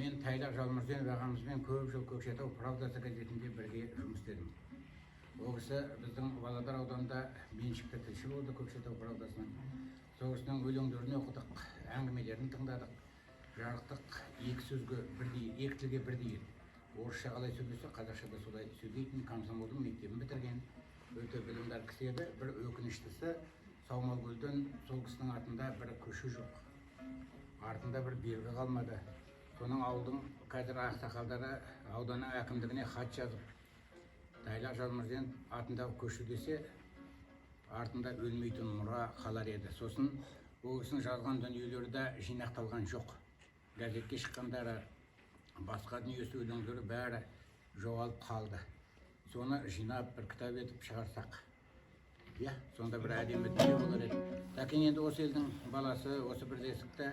мен Тайлақ Жалмұрзенов ағамызбен көп жыл Көкшетау правдасы газетінде бірге жұмыс істедім. Ол кісі біздің Павлодар ауданында меншікті тілші болды Көкшетау правдасынан. Сол кісінің өлеңдерін оқыдық, әңгімелерін тыңдадық. Жарықтық екі сөзге бірдей, екі тілге бірдей. Орысша қалай сөйлесе, қазақшада солай сөйлейтін, комсомолдың мектебін бітірген. Өте білімдар кісі еді. Бір өкініштісі, Саумалкөлден сол кісінің артында бір көше жоқ. Артында бір белгі қалмады. Соның ауылдың қазір ақсақалдары ауданның әкімдігіне хат жазып, Тайлақ Жалмұрзенов атындағы көше десе, артында өлмейтін мұра қалар еді. Сосын ол кісінің жазған дүниелері де жинақталған жоқ. Газетке шыққандары, басқа дүниесі өлеңдері бәрі жоғалып қалды. Соны жинап бір кітап етіп шығарсақ, сонда бір әдемі дүние болар еді. Тәкен енді осы елдің баласы, осы бірлестікті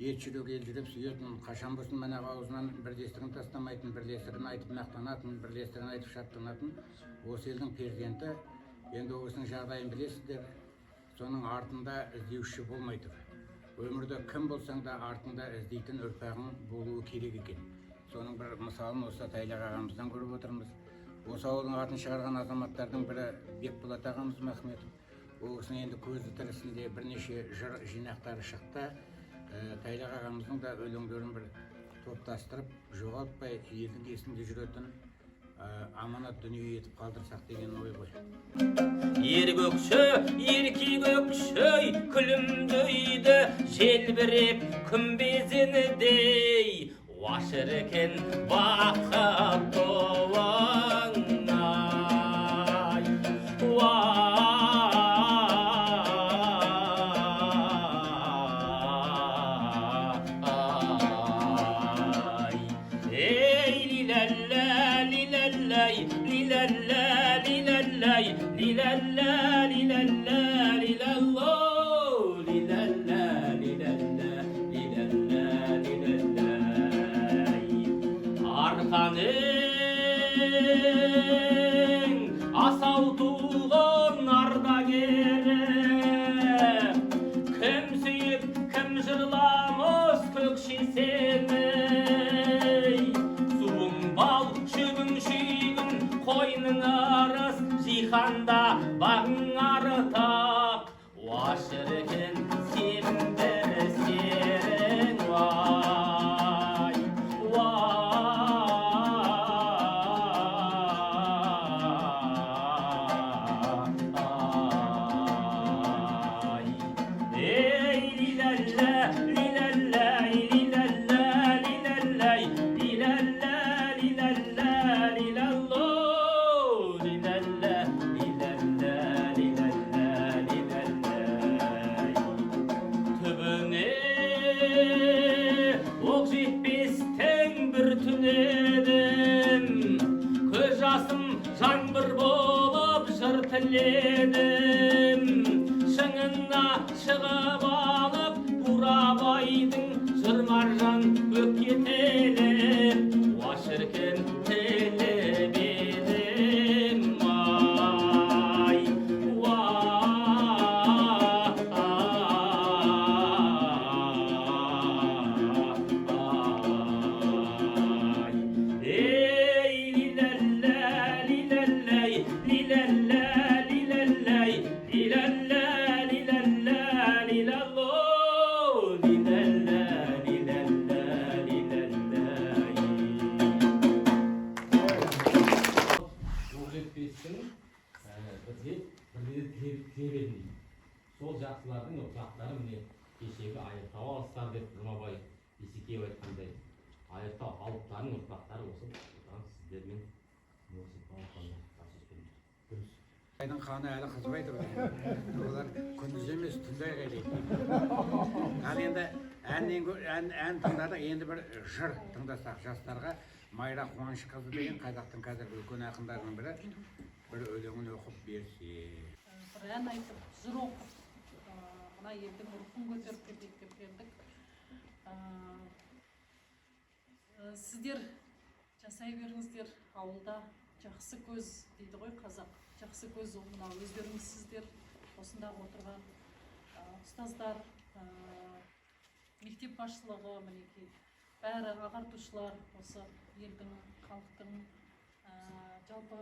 ет жүрек елжіреп сүйетін, қашан болсын манағы аузынан бірлестігін тастамайтын, бірлестігін айтып мақтанатын, бірлестігін айтып шаттанатын осы елдің перзенті. Енді осының жағдайын білесіздер, соның артында іздеуші болмай тұр. Өмірде кім болсаң да артында іздейтін ұрпағың болуы керек екен. Соның бір мысалын осы Тайлақ ағамыздан көріп отырмыз. Осы ауылдың атын шығарған азаматтардың бірі Бекболат ағамыз Махметов. Ол кісінің енді көзі тірісінде бірнеше жыр жинақтары шықты. Тайлақ ағамыздың да өлеңдерін бір топтастырып, жоғалтпай елдің есінде жүретін аманат дүние етіп қалдырсақ деген ой ғой. Ер көкші, ерке көкші, күлімдейді желбіреп күмбезінідей, уашыркен бақыт толаңай. Асау туған ардагері, кім сүйіп, кім жырламыз көкшесені. Суың бал, шөбің шүйгін, қойның арыз, жиқанда бағың арытақ. Уашыркен сен бір серің вай, жаңбыр болып жыр тіледім, шыңына шығып алып, Бурабайдың жыр маржан көкке теліп, уашыркен теліп едім, ай, сол жақсылардың ұрпақтары міне кешегі Айыртау алыстар деп Жұмабай Бейсекеев айтқандай, Айыртау алыптарының ұрпақтары осы сіздермен Айдың қаны әлі қызбай тұр. Олар күндіз емес, түнде айғайлайды. Ал енді ән тыңдадық, енді бір жыр тыңдасақ жастарға. Майра Қуанышқызы деген қазақтың қазіргі үлкен ақындарының бірі бір өлеңін оқып берсе. Бір ән айтып, жыр оқып, мына елдің рухын көтеріп кетейік деп келдік. Сіздер жасай беріңіздер, ауылда жақсы көз дейді ғой қазақ. Жақсы көз мына өздеріңіз сіздер, осында отырған ұстаздар, мектеп басшылығы, мінекей бәрі ағартушылар, осы елдің, халықтың жалпы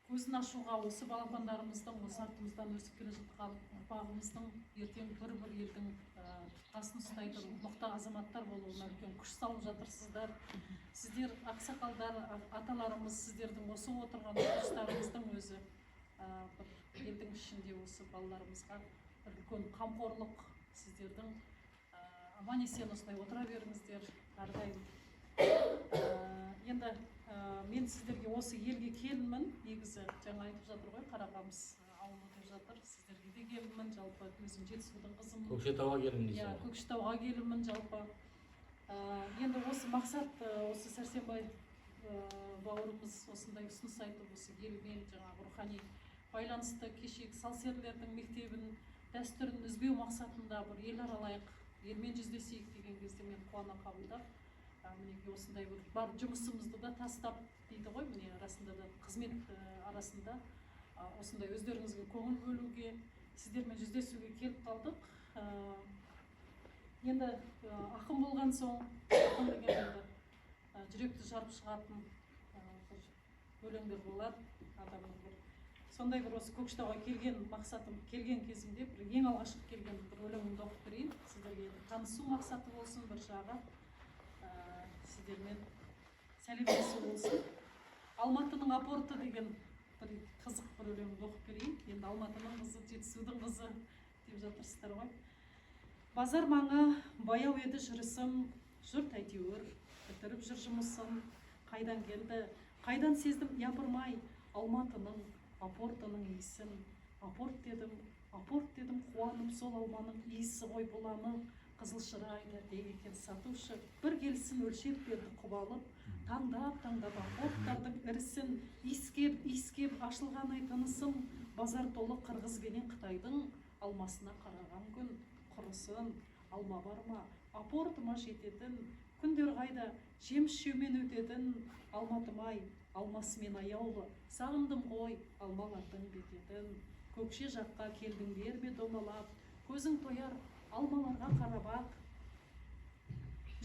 көзін ашуға, осы балапандарымыздың, осы артымыздан өсіп келе жатқан ұрпағымыздың ертең бір елдің тұтқасын ұстайтын мықты азаматтар болуына үлкен күш салып жатырсыздар. Сіздер ақсақалдар, аталарымыз, сіздердің осы отырған туыстарыңыздың өзі бір елдің ішінде осы балаларымызға бір үлкен қамқорлық. Сіздердің аман есен осылай отыра беріңіздер әрдайым. Енді мен сіздерге осы елге келінмін, негізі жаңа айтып жатыр ғой, Қарақамыс ауылы деп жатыр. Сіздерге де келінмін, жалпы өзім Жетісудың қызымын. Көкшетауға келдім дейсің. Иә, Көкшетауға келінмін жалпы. Енді осы мақсат, осы Сәрсенбай бауырымыз осындай ұсыныс айтып, осы елмен жаңағы рухани байланысты кешегі сал-серілердің мектебін, дәстүрін үзбеу мақсатында бір ел аралайық, елмен жүздесейік деген кезде мен қуана қабылдап, мінеки осындай бір бар жұмысымызды да тастап дейді ғой, міне арасында да қызмет арасында осындай өздеріңізге көңіл бөлуге, сіздермен жүздесуге келіп қалдық. Енді ақын болған соң, ақын деген енді жүректі жарып шығатын өлеңдер болады адамның бір. Сондай бір осы Көкшетауға келген мақсатым, келген кезімде бір ең алғашқы келген бір өлеңімді оқып берейін. Сіздерге танысу мақсаты болсын бір жағы. Сіздермен сәлемдесу болсын. Алматының апорты деген бір қызық бір өлеңімді оқып берейін. Енді Алматының қызы, Жетісудың қызы деп жатырсыздар ғой. Базар маңы баяу еді жүрісім, жұрт әйтеуір бітіріп жүр жұмысын. Қайдан келді, қайдан сездім япырмай Алматының апортының иісін. Апорт дедім, қуанып сол алманың иісі ғой бұланы. Қызыл шырайлы екен сатушы, бір келсін өлшеп берді құбалып. Таңдап апорттардың ірісін, иіскеп ашылған айтынысым. Базар толы Қырғыз бенен Қытайдың алмасына қараған күн. Құрысын, алма бар ма, апортыма жететін, күндер қайда, жеміс жеумен өтетін. Алматым-ай, алмасымен аяулы, сағындым ғой алмалардың бекетін. Көкше жаққа келдіңдер бе домалап, көзің тояр алмаларға қарабақ.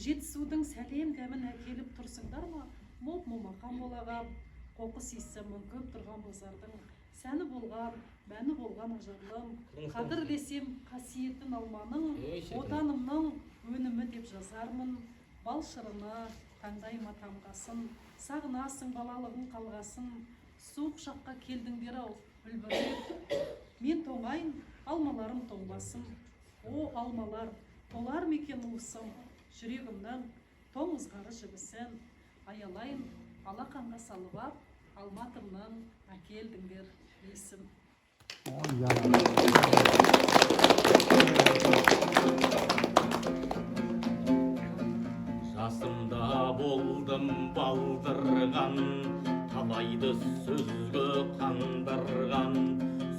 Жетісудың сәлем дәмін әкеліп тұрсыңдар ма, моп-момақан болағап. Қоқыс иісі мүңкіп тұрған базардың, сәні болған, мәні болған ажарлым. Қадірлесем қасиетін алманың, отанымның өнімі деп жазармын. Бал шырыны таңдайыма тамғасын, сағынасың балалығың қалғасын. Суық шаққа келдіңдер-ау үлбіреп, мен тоңайын, алмаларым тоңбасын. О алмалар, толар мекен уысым, жүрегімнің тоңызғары жібісін. Аялайын, алақанға салып ап, Алматымнан әкелдіңдер дейсін. Жасымда болдым балдырған, талайды сөзге қандырған.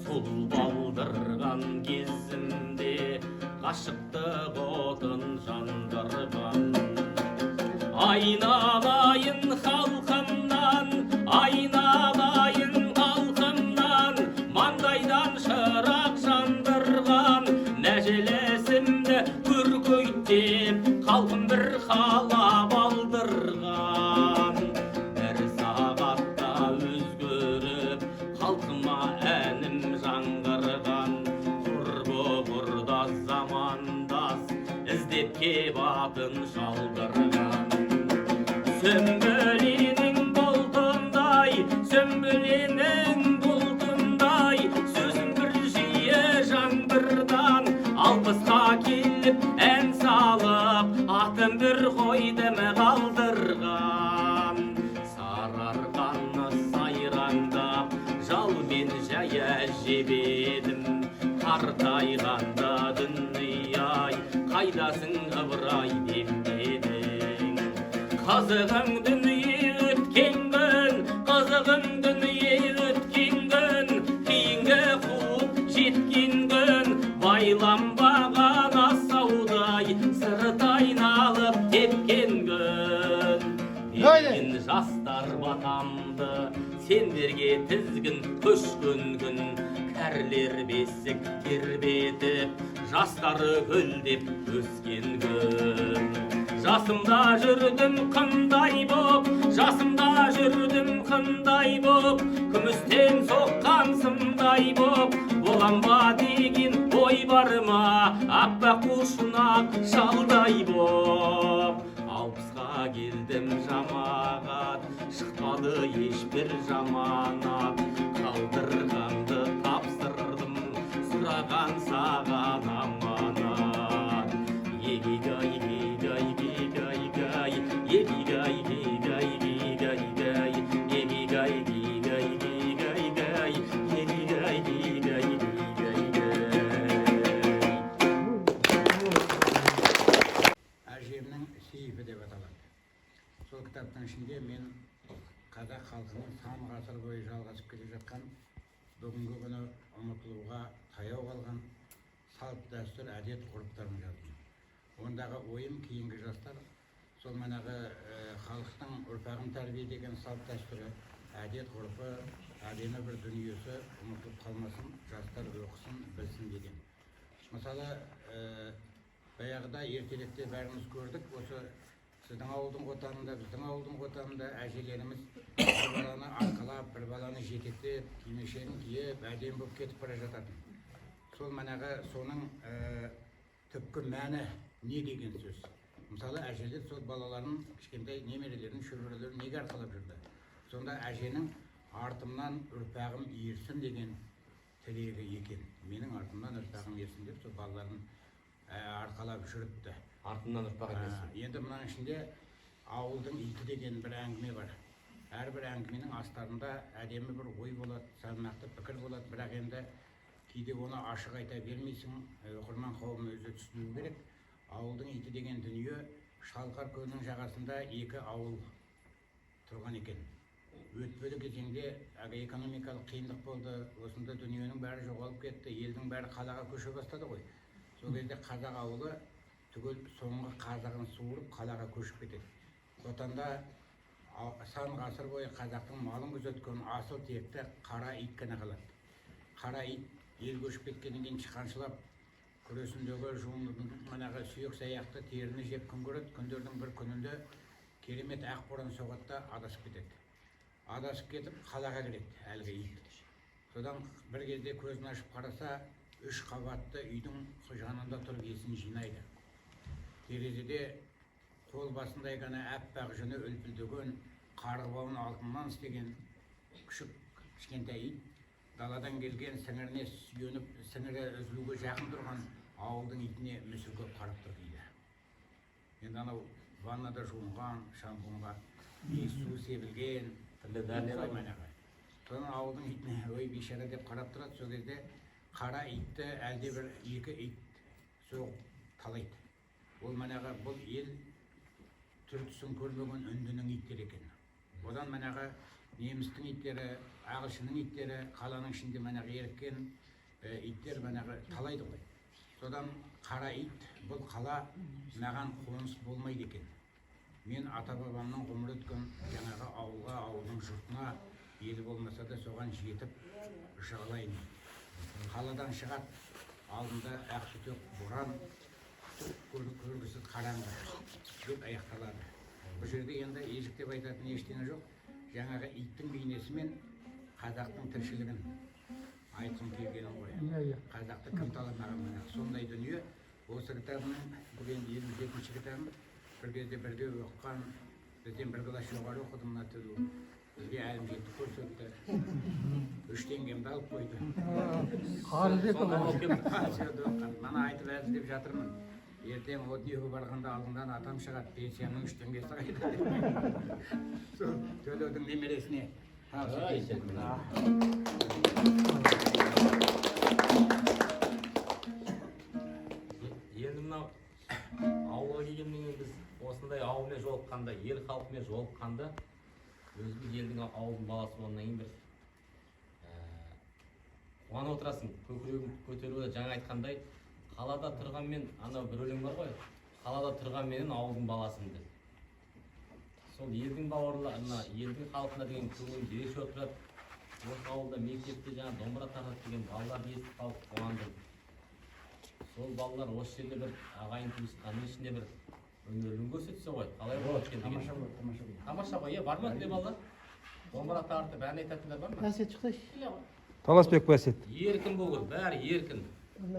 Сол балдырған кезімде ғашықтық отын жандырған. Айналайын халқымнан, айналайын халқымнан, маңдайдан шырақ жандырған. Мәжілісімді көркейтіп, халқым бір қалап алдырған. Бір сағатта өзгеріп, халқыма әнім жаңғырған. Құрбы-құрдас замандас, іздеп кеп атын шалдырған. Сүмбіленің бұлтындай, сүмбіленің бұлтындай, сөзім бір жиі жаңбырдан. Алпысқа келіп ән салып, атын бір қойдым қалдырған. Сарарқаны сайраңдап, жалмен жая жебедім. Қартайғанда дүние-ай, қайдасың ыбырай демедің. Қызығың дүние өткен күн, қызығың дүние өткен күн, кейінгі қуып жеткен күн. Байланбаған асаудай, сырт айналып тепкен күн. Ерген жастар батамды, сендерге тізгін көшкен күн. кәрілер бесік тербетіп, жастары гүлдеп өскен күн. Жасымда жүрдім қандай боп, жасымда жүрдім қандай боп, күмістен соққан сымдай боп, болам ба деген ой бар ма, аппақ құшынақ шалдай боп. Алпысқа келдім жамағат, шықпады ешбір жаманат, қалдырғанды тапсырдым, сұраған саған аманат. Егигай, егигай, егигай, егигай, егигай, егигай, егигай, егигай, егигай, егигай, егигай, Әжемнің сейфі деп аталады. Сол кітаптың ішінде мен қазақ халқының сан ғасыр бойы жалғасып келе жатқан, бүгінгі күні ұмытылуға таяу қалған салт дәстүр, әдет ғұрыптарын жаздым. Ондағы ойым кейінгі жастар сол манағы халықтың ұрпағын тәрбиелеген салт дәстүрі, әдет ғұрпы, әдемі бір дүниесі ұмытылып қалмасын, жастар оқысын, білсін деген. Мысалы, баяғыда ертеректе бәріміз көрдік, осы сіздің ауылдың отанында, біздің ауылдың отанында әжелеріміз бір баланы арқалап, бір баланы жетектеп, кимешегін киіп, әдемі болып кетіп бара жататын. Сол манағы соның түпкі мәні не деген сөз. Мысалы, әжелер сол балаларын, кішкентай немерелерін, шөберелерін неге арқалап жүрді? Сонда әженің артымнан ұрпағым ерсін деген тілегі екен. Менің артымнан ұрпағым ерсін деп, сол балаларын арқалап жүріпті. Артымнан ұрпақ ерсін. Енді мұның ішінде ауылдың иті деген бір әңгіме бар. Әрбір әңгіменің астарында әдемі бір ой болады, салмақты пікір болады, бірақ енді кейде оны ашық айта бермейсің, оқырман қауым өзі түсінуі керек. Ауылдың иті деген дүние Шалқар көлінің жағасында екі ауыл тұрған екен. Өтпелі кезеңде экономикалық қиындық болды, осында дүниенің бәрі жоғалып кетті, елдің бәрі қалаға көше бастады ғой. Сол кезде қазақ ауылы түгел соңғы қазағын суырып қалаға көшіп кетеді. Отанда сан ғасыр бойы қазақтың малын күзеткен асыл текті қара ит қана қалады. Қара ит ел көшіп кеткеннен кейін шықаншылап күресіндегі манағы сүйек саяқты теріні жеп күн көреді. Күндердің бір күнінде керемет ақ боран соғады да адасып кетеді. Адасып кетіп қалаға кіреді әлгі ит. Содан бір кезде көзін ашып қараса, 3 қабатты үйдің жанында тұрып есін жинайды. Терезеде қол басындай ғана әппақ жүні үлпілдеген, қарғыбауын алтыннан істеген күшік кішкентай ит даладан келген сіңіріне сүйеніп, сіңірі үзілуге жақын тұрған ауылдың итіне мүсіркеп қарап тұр дейді. Енді анау ваннада жуынған, шампунға су себілген, соның ауылдың итіне ой бейшара деп қарап тұрады. Сол кезде қара итті әлде бір екі ит соғып талайды. Ол манағы бұл ел түр-түсін көрмеген үндінің иттері екен. Одан манағы немістің иттері, ағылшынның иттері, қаланың ішінде манағы еріккен иттер манағы талайды ғой. Содан қара ит, бұл қала маған қоныс болмайды екен. Мен ата-бабамның ғұмыр өткен жаңағы ауылға, ауылдың жұртына, елі болмаса да соған жетіп жығылайын. Қаладан шығады, алдында ақсүтек боран, көргісіз қараңғы деп аяқталады. Бұл жерде енді ежік деп айтатын ештеңе жоқ. Жаңағы иттің бейнесімен қазақтың тіршілігін айтқым келгенім ғой. Қазақты кім таламаған мына сондай дүние. Осы кітабының бұл енді 57-ші кітабым. Бір кезде бірге оқыған, бізден бір класс жоғары оқыды мына тілі. Бізге әлімжеттік көрсетті. 3 теңгемді алып қойды. Мана айтып әзілдеп жатырмын. Ертең о дүниеге барғанда алдыңдан атам шығады, пенсияның 3 теңгесі қайда. Сол төлеудің немересіне Енді мынау ауылға келгеннен кейін біз осындай ауылмен жолыққанда, ел халқымен жолыққанда, өзіміз елдің ауылдың баласы болғаннан кейін бір қуанып отырасың, көкірегің көтеруі жаңа айтқандай, қалада тұрғанмен, анау бір өлең бар ғой, қалада тұрғанменен ауылдың баласымды. Сол елдің бауырларына, елдің халқына деген көңілім ерекше отырады. осы ауылда мектепте жаңа домбыра тартады деген балаларды естіп қалып қуандым. Сол балалар осы жерде бір ағайын туысқанның ішінде бір өнерлерін көрсетсе ғой, қалай болады екен деген. Тамаша болады, тамаша болады. Тамаша ғой, бар ма сізде балалар? Домбыра тартып ән айтатындар бар ма? Әсет шықсайшы. Таласбек Басет. Еркін болу, бәрі еркін.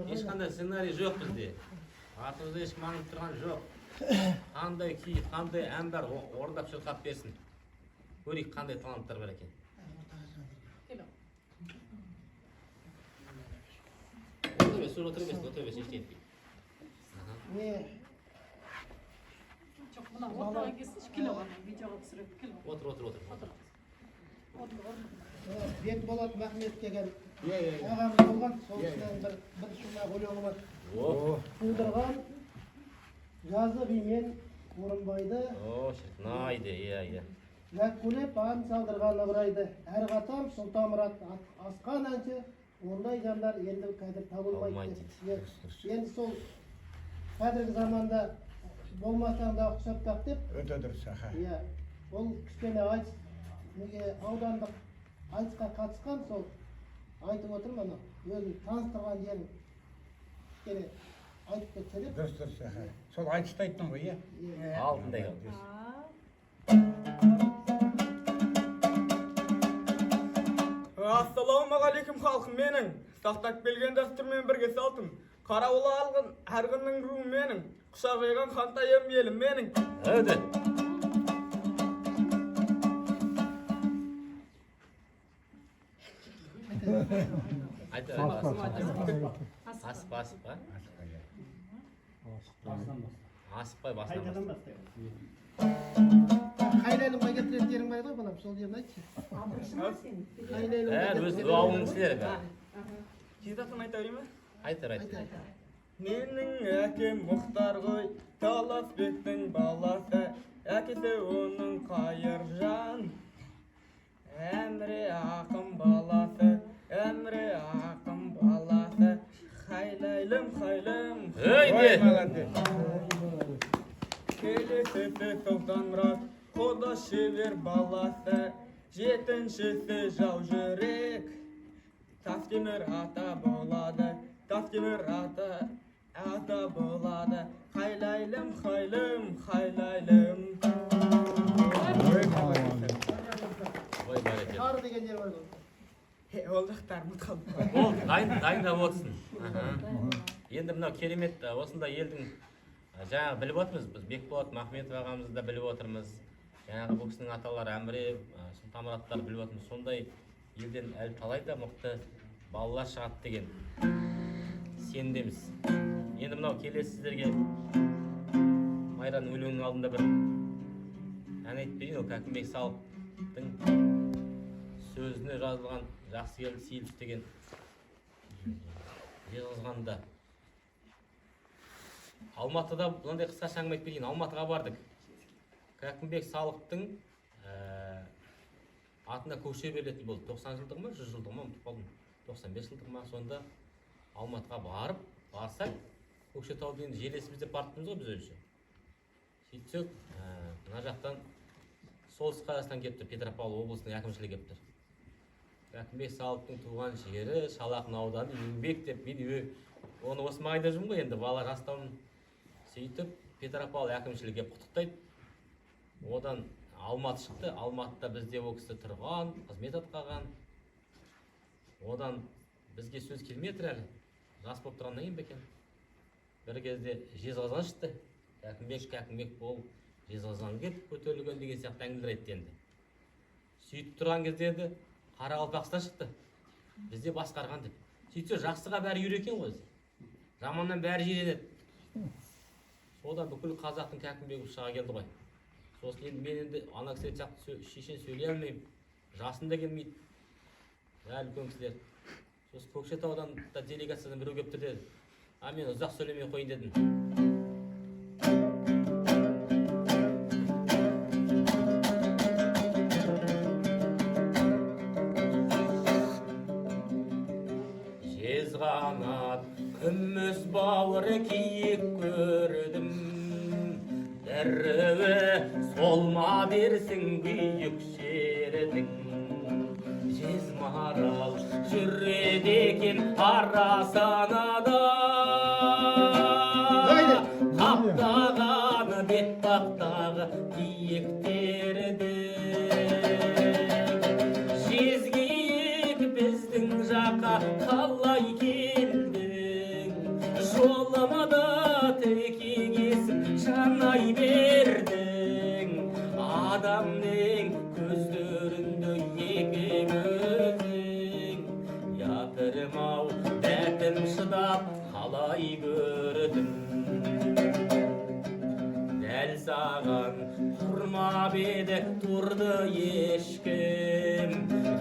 Ешқандай сценарий жоқ бізде. Артымызда ешкім аңып тұрған жоқ. Қандай күй, қандай ән бар, орындап шырқап берсін. Көрейік қандай таланттар бар екен. Отыр емес, ештеңе етпейді. Не? Жоқ, мына отырған кезінде келе ғана видеоға түсіреді, келе. Отыр. Бекболат Махмет деген Иә. ағамыз болған, сол кісінің бір шумақ өлеңі бар. Тудырған жазы бимен Орынбайды, Шырқынайды, иә. Мәккулеп ан салдырған ыбырайды. Әр қатам Сұлтанмұрат асқан әнші, ондай жандар енді қазір табылмайды. Енді сол қазіргі заманда болмасаң да ұқсаптақ деп, Өте дұрыс, аха. иә, ол кішкене айтыс, неге аудандық айтысқа қатысқан, сол айтып отырмын, ана өзін таныстырған жерін кішкене айтып кетсе деп. Дұрыс, аха. Сол айтысты айттың ғой, иә? Алтындай. Ассалаумағалейкум халқым менің, сақтап келген дәстүрмен бірге салтым. Қарауылы алғын әргіннің руы менің, құшақ жайған хантайым елім менің. Өді. Асықпай, басынан Қайлайлымға кетіретін жерің бар ғой, бұнам сол жерін айтшы. өз ауылының кісілері бәрі. Кездасын айта берейін ме? Айтыр. Менің әкем Мұхтар ғой, Таласбектің баласы, әкесі оның Қайыржан. Әміре ақын баласы, Хайлайлым. Келесісі Сұлтанмұрат, Қода шебер баласы, жетіншісі жау жүрек. Таскемір ата болады, Хайлайлым. Ой, бәрекелді. Ары деген жер бар ғой. Ол жақтар мұтқалды. Ол дайындап отырсын. Енді мынау керемет осында елдің жаңағы біліп отырмыз. Біз Бекболат Махметов ағамызды да біліп отырмыз. Жаңағы бұл кісінің аталары Әміре, Сұлтанмұраттар біліп отырмыз. Сондай елден әлі талай да мықты балалар шығады деген сенімдеміз. Енді мынау келесі сіздерге Майраның өлеңінің алдында бір ән айтып берейін. Ол Кәкімбек Салықтың сөзіне жазылған жақсы келді сейіліс деген жазғанда. Алматыда бұндай қысқаша әңгіме айтып берейін. Алматыға бардық. Кәкімбек Салықтың атына көше берілетін болды. 90 жылдығы ма, 100 жылдығы ма, ұмытып қалдым. 95 жылдығы ма, сонда Алматыға барсақ, Көкшетауды енді желесіміз деп барыппыз ғой біз өзінше. Сөйтсек, мына жақтан солтүстік Қазақстан келіп тұр, Петропавл облысының әкімшілігі келіп тұр. Кәкімбек Салықтың туған жері Шал-ақын ауданы еңбек деп, мен оны осы маңайда жүрмін ғой, енді бала жастауым. Сөйтіп Петропавл әкімшілігі құттықтайды. Одан Алматы шықты. Алматыда бізде ол кісі тұрған, қызмет атқарған. Одан бізге сөз келмей тұр әлі. Жас болып тұрғаннан кейін бе екен. Бір кезде Жезқазған шықты. Кәкімбек бол, Жезқазған кеп көтерілген деген сияқты әңгімелер айтты енді. Сөйтіп тұрған кезде енді Қарақалпақстан шықты. Бізде басқарған деп. Сөйтсе жақсыға бәрі үйрекен ғой. Жаманнан бәрі жиренеді. Содан бүкіл қазақтың Кәкімбегі шыға келді ғой. Сосын енді мен енді ана кісілер сияқты шешен сөйлей алмаймын. Жасым да келмейді. Әлі үлкен кісілер. Сосын Көкшетаудан да делегациядан біреу келіп тұр деді. Мен ұзақ сөйлемей қойын дедім. Жезқанат күміс бауыр киік көрдім. Дәрігі солма берсін күйік шердің. Жезма келді екен арасанада қаптағаны бетпақтағы киіктерді жезгиік біздің жаққа қалай келдің жолымды текегесіп жанай бердің адамның көздерінде екі көзің япырым-ау дәтім шыдап қалай көрдім дәл саған тұрмап еді тұрды ешкім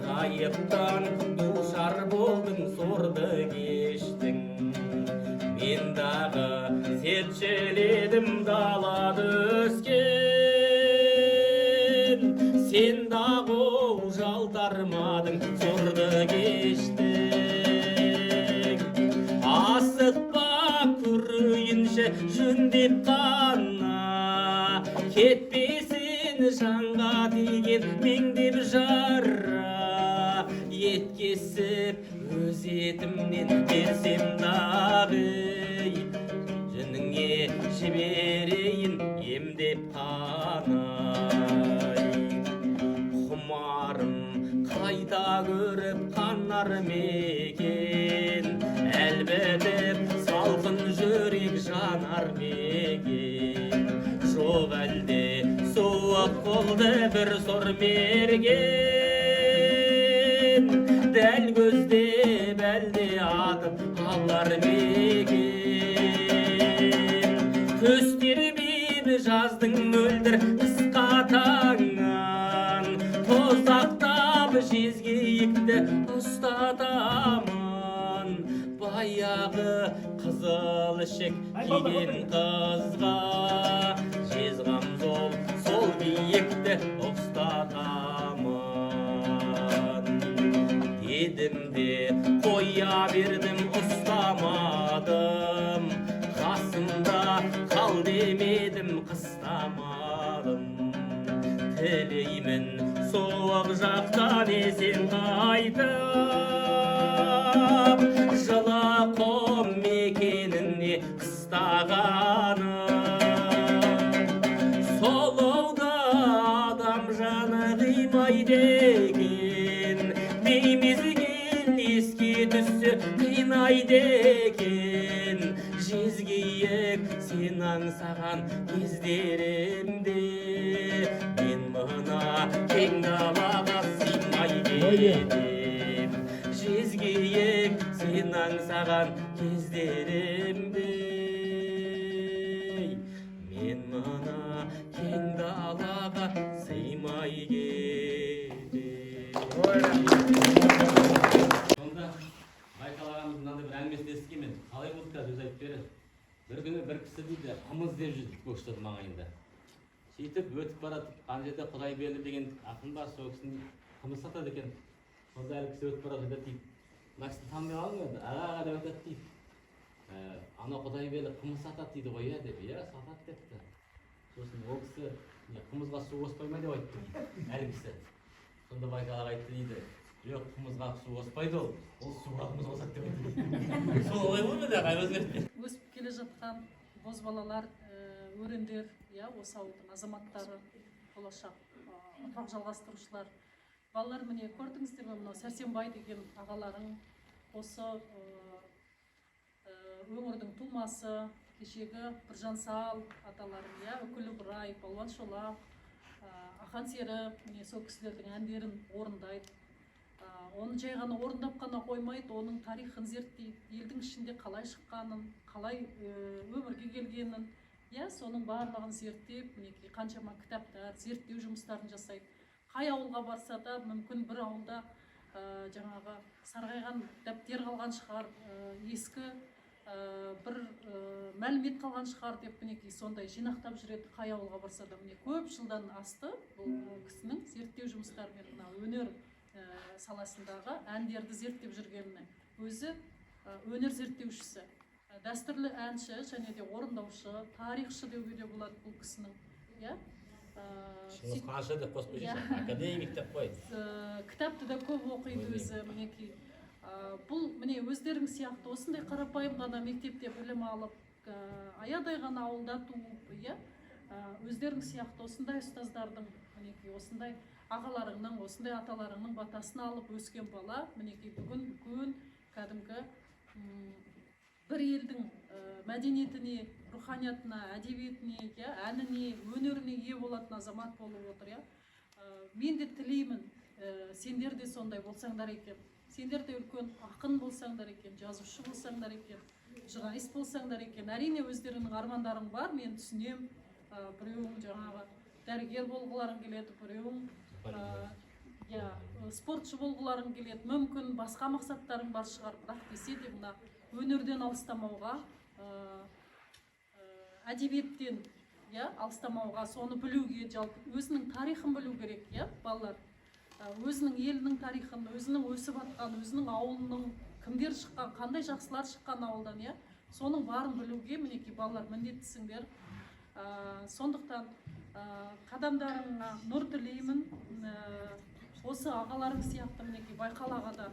ғайыптан душар болдың сорды кештің мен дағы серчеледім далада өскен сен дағы жалтармадың сорды кештің асықпа көрейінші жөндеп қана кетпесін жанға тиген меңдеп жара еткесіп өз етімнен берсем дағы жөніңе жіберейін емдеп қанай құмарым қайта көріп қанар мекен әлбетіп салқын жүрек жанар мекен жоқ әлде суық қолды бір сор мерген дәл көздеп әлде атып алар мекен көстермейді жаздың мөлдір қысқа таңнан тозақтап жезгиікті ұстатамын баяғы қызыл ішік киген қызға жезқамзол сол биікті ұстатамын дедім де қоя бердім ұстамадым қасымда қал демедім қыстамадым тілеймін суық жақтан есен қайтып жылы құм мекеніне қыстағаным солауда адам жаны қимайды екен беймезгіл еске түссе қинайды екен жезгиік сен аңсаған кездерімде мен мына кең далаға сыймай кетем жезгиік сен аңсаған кездерімде мен мына кең далаға сыймай кетем сонда байкал ағамыздың мынандай бір әңгімесін естігенмін қалай болды қазір өзі айтып береді бір күні бір кісі дейді қымыз деп жүрді көкшетау маңайында сөйтіп өтіп баратып ана жерде құдайберді деген ақын бар сол кісінің қымыз сатады екен сонда әлгі кісі өтіп барады дейді мына кісіні танымай қалдың енді аға деп айтады дейді ана құдайберді қымыз сатады дейді ғой иә деп иә сатады депті сосын ол кісі қымызға су қоспай ма деп айтты әлгі кісі сонда байкал аға айтты дейді жоқ қымызға су қоспайды ол суға қымыз қосады деп айтты сол олай ғой ма дағы өзгертпей өсіп келе жатқан бозбалалар өрендер иә осы ауылдың азаматтары болашақ ұрпақ жалғастырушылар балалар міне көрдіңіздер ме мынау сәрсенбай деген ағаларың осы өңірдің тумасы кешегі біржан сал аталарым иә үкілі ыбырай балуан шолақ ақан сері міне сол кісілердің әндерін орындайды оны жай ғана орындап қана қоймайды оның тарихын зерттейді елдің ішінде қалай шыққанын қалай өмірге келгенін иә соның барлығын зерттеп мінекей қаншама кітаптар зерттеу жұмыстарын жасайды қай ауылға барса да мүмкін бір ауылда жаңағы сарғайған дәптер қалған шығар ескі бір мәлімет қалған шығар деп мінекей сондай жинақтап жүреді қай ауылға барса да міне көп жылдан асты бұл кісінің зерттеу жұмыстарымен мына өнер саласындағы әндерді зерттеп жүргеніне өзі өнер зерттеушісі дәстүрлі әнші және де орындаушы тарихшы деуге де болады бұл кісінің иә шыңғыс ханшы деп қосып қойсайшы академик деп қой кітапты да көп оқиды өзі мінекей Бұл міне өздерің сияқты осындай қарапайым ғана мектепте білім алып, аядай ғана ауылда туып, өздерің сияқты осындай ұстаздардың, мінекей осындай ағаларыңның, осындай аталарыңның батасын алып өскен бала, мінекей бүгін үлкен кәдімгі бір елдің мәдениетіне, руханиятына, әдебиетіне, әніне, өнеріне ие болатын азамат болып отыр. Мен де тілеймін, сендер де сондай болсаңдар екен. Сендер де үлкен ақын болсаңдар екен, жазушы болсаңдар екен, журналист болсаңдар екен. Әрине өздерінің армандарың бар, мен түсінем. Біреуің жаңағы дәрігер болғыларың келеді, біреуің спортшы болғыларың келеді, мүмкін басқа мақсаттарың бар шығар, бірақ десе де мына өнерден алыстамауға, әдебиеттен алыстамауға, соны білуге, жалпы өзінің тарихын білу керек, балалар. Өзінің елінің тарихын, өзінің өсіп атқан, өзінің ауылының кімдер шыққан, қандай жақсылар шыққан ауылдан, соның барын білуге мінекей балалар міндеттісіңдер. Сондықтан қадамдарыңа нұр тілеймін. Осы ағаларың сияқты мінекей Байқал ағадан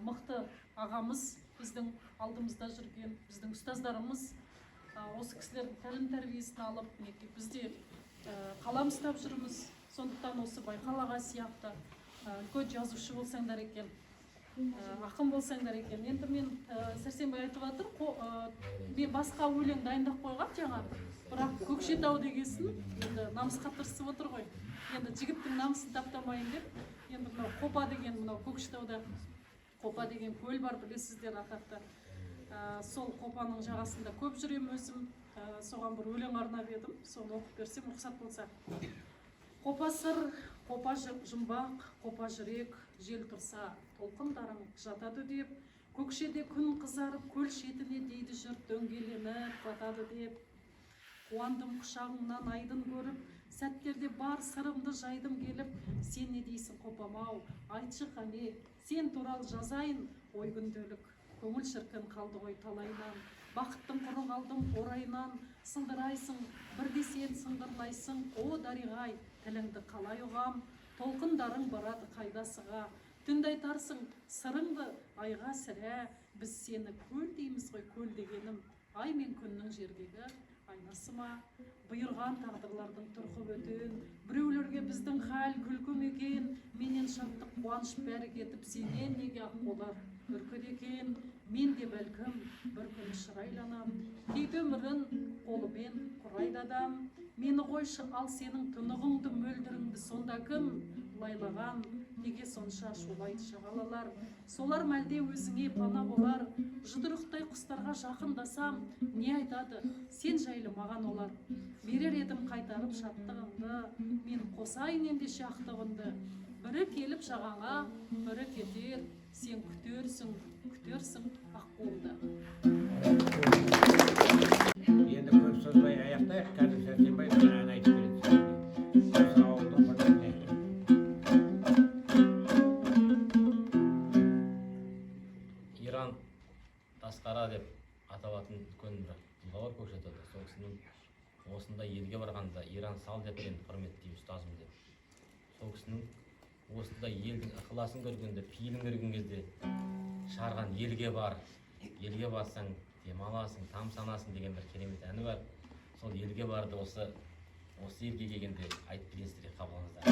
мықты ағамыз, біздің алдымызда жүрген біздің ұстаздарымыз, осы кісілердің тәлім тәрбиесін алып, мінекей бізде қалам ұстап жүрміз. Сондықтан осы Байқал аға сияқты үлкен жазушы болсаңдар екен, ақын болсаңдар екен. Енді мен Сәрсенбай айтып жатыр, мен басқа өлең дайындап қойған жаңа, бірақ Көкшетау дегесін енді намысқа тырысып отыр ғой. Енді жігіттің намысын таптамайын деп, енді мынау Қопа деген, мынау Көкшетауда Қопа деген көл бар, білесіздер атақты. Сол Қопаның жағасында көп жүрем өзім, соған бір өлең арнап едім, соны оқып берсем рұқсат болса. Қопа сыр, қопа жұмбақ, қопа жүрек, жел тұрса, толқындарың жатады деп, көкшеде күн қызарып, көл шетіне дейді жұрт дөңгеленіп батады деп. Қуандым құшағыңнан айдын көріп, сәттерде бар сырымды жайдым келіп, сен не дейсің қопам-ау, айтшы қане, сен туралы жазайын, ой күнделік, көңіл шіркін қалды ғой талайынан. Бақыттың құры қалдым орайынан, сылдырайсың, бірде сен сыңғырлайсың, о дариғай, тіліңді қалай ұғам, толқындарың барады қайдасыға, түнді айтарсың сырыңды айға сірә, біз сені көл дейміз ғой, көл дегенім, ай мен күннің жердегі айнасы ма, бұйырған тағдырлардың тұрқы бөтен, біреулерге біздің хәл күлкі екен, менен шаттық қуаныш бәрі кетіп, сенен неге аққулар үркеді екен, мен де бәлкім бір күн шырайланам, кейде өмірін қолымен құрайды адам, мені қойшы ал сенің тұнығыңды мөлдіріңді сонда кім лайлаған, неге сонша шулайды шағалалар, солар мәлде өзіңе пана болар, жұдырықтай құстарға жақындасам, не айтады, сен жайлы маған олар, берер едім қайтарып шаттығыңды, мен қосайын ендеше ақтығынды, бірі келіп жағаңа, бірі кетер, сен күтерсің аққуымды. Енді көп созбай аяқтайық, қазір Сәрсенбай ән айтып береді. Осы ауылдың бірінде. Иран Тасқара деп аталатын үлкен бір тұлға бар Көкшетауда. Сол кісінің осындай елге барғанда Иран сал деп құрметтеймін ұстазым деп. Сол кісінің осындай елдің ықыласын көргенде, пейілін көрген кезде шығарған елге бар, елге барсаң демаласың, тамсанасың деген бір керемет әні бар. Сол елге барды осы елге келгенде айтып бересіздер, қабылыңыздар.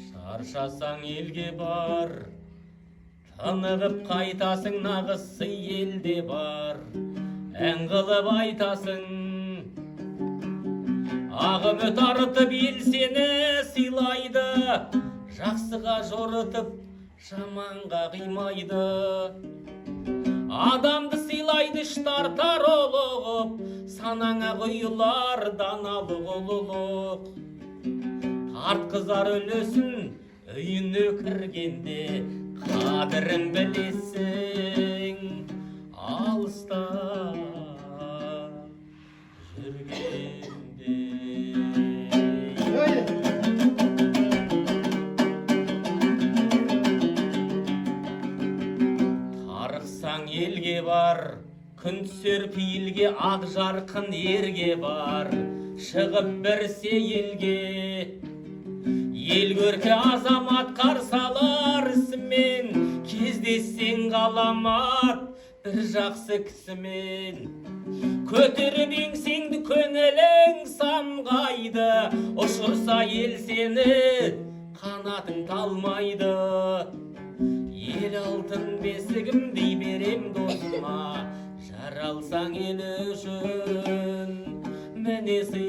Шаршасаң елге бар, тынығып қайтасың, нағыз сый елде бар, ән қылып айтасың. Ағымы тарытып ел сені сыйлайды, жақсыға жорытып, жаманға қимайды. Адамды сыйлайды іштартар олығып, санаңа құйылар даналық ұлылық. Тартқызар үлесін үйіне кіргенде, қадірін білесің, алыста жүргенде. Тарықсаң елге бар, күн түсер пейілге ақ жарқын ерге бар, шығып бірсе елге. Ел көрке азамат қарсы алар ісімен, кездессең ғаламат бір жақсы кісімен. Көтеріп еңсеңді көңілің самғайды, ұшырса ел сені қанатың талмайды. Ел алтын бесігім дей берем досыма, жаралсаң ел үшін мінезі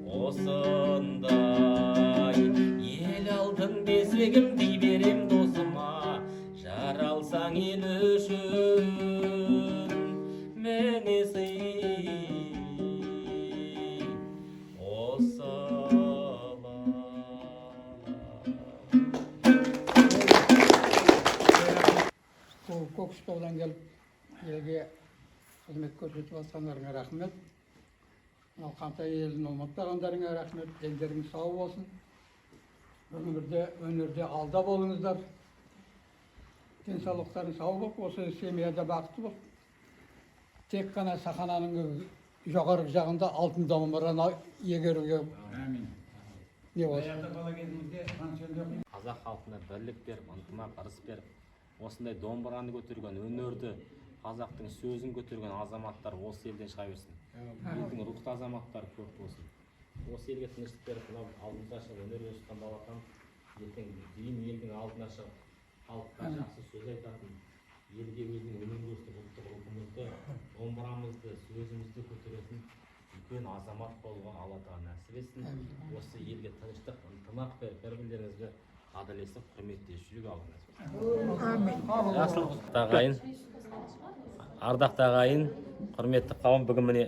осындай. Ел алтын бесігім дей берем досыма, жаралсаң ел үшін мінезі Көкшетаудан келіп елге қызмет көрсетіп жатқандарыңа рахмет. Мынау Қантай елін ұмытпағандарыңа рахмет. Елдеріңіз сау болсын. Өнерде алда болыңыздар. Денсаулықтарың сау болып, осы семьяда бақытты болып. Тек қана сахананың жоғарғы жағында алтын домбыраны егеруге не болсын. Қазақ халқына бірлік беріп, ынтымақ, ырыс беріп, осындай домбыраны көтерген, өнерді, қазақтың сөзін көтерген азаматтар осы елден шыға берсін. Елдің рухты азаматтары көп болсын. Осы елге тыныштық беріп, алдымызға шығып өнер өскен балапан, ертең дейін елдің алдына шығып, халыққа жақсы сөз айтатын, елге өзінің өнер ұлттық рухымызды, домбырамызды, сөзімізді көтеретін үлкен азамат болуға Алла Тағала нәсіп етсін. Осы елге тыныштық, ынтымақ беріп, бір-бірлеріңізге қадірлесіп, құрметте жүруге Алла нәсіп етсін. Ардақты ағайын, құрметті қауым, бүгін міне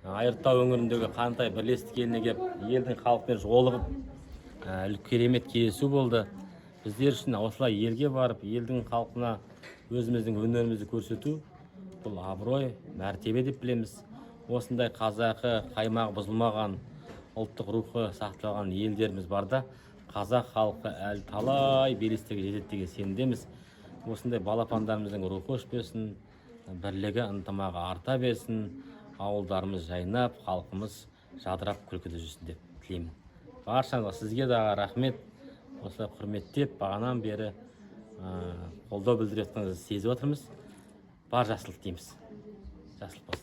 Айыртау өңіріндегі Қантай бірлестік еліне келіп, елдің халықпен жолығып, керемет кездесу болды. Біздер үшін осылай елге барып, елдің халқына өзіміздің өнерімізді көрсету, бұл абырой, мәртебе деп білеміз. Осындай қазақы, қаймағы бұзылмаған, ұлттық рухы сақталған елдеріміз барда, қазақ халқы әлі талай белестерге жетеді деген сенімдеміз. Осындай балапандарымыздың рухы өшпесін, бірлігі, ынтымағы арта берсін, ауылдарымыз жайнап, халқымыз жадырап күлкіде жүрсін деп тілеймін. Баршаңызға сізге де рахмет. Осылай құрметтеп, бағанан бері қолдау білдіріп жатқаныңызды сезіп отырмыз. Бар жақсылық дейміз. Жақсылық болсын.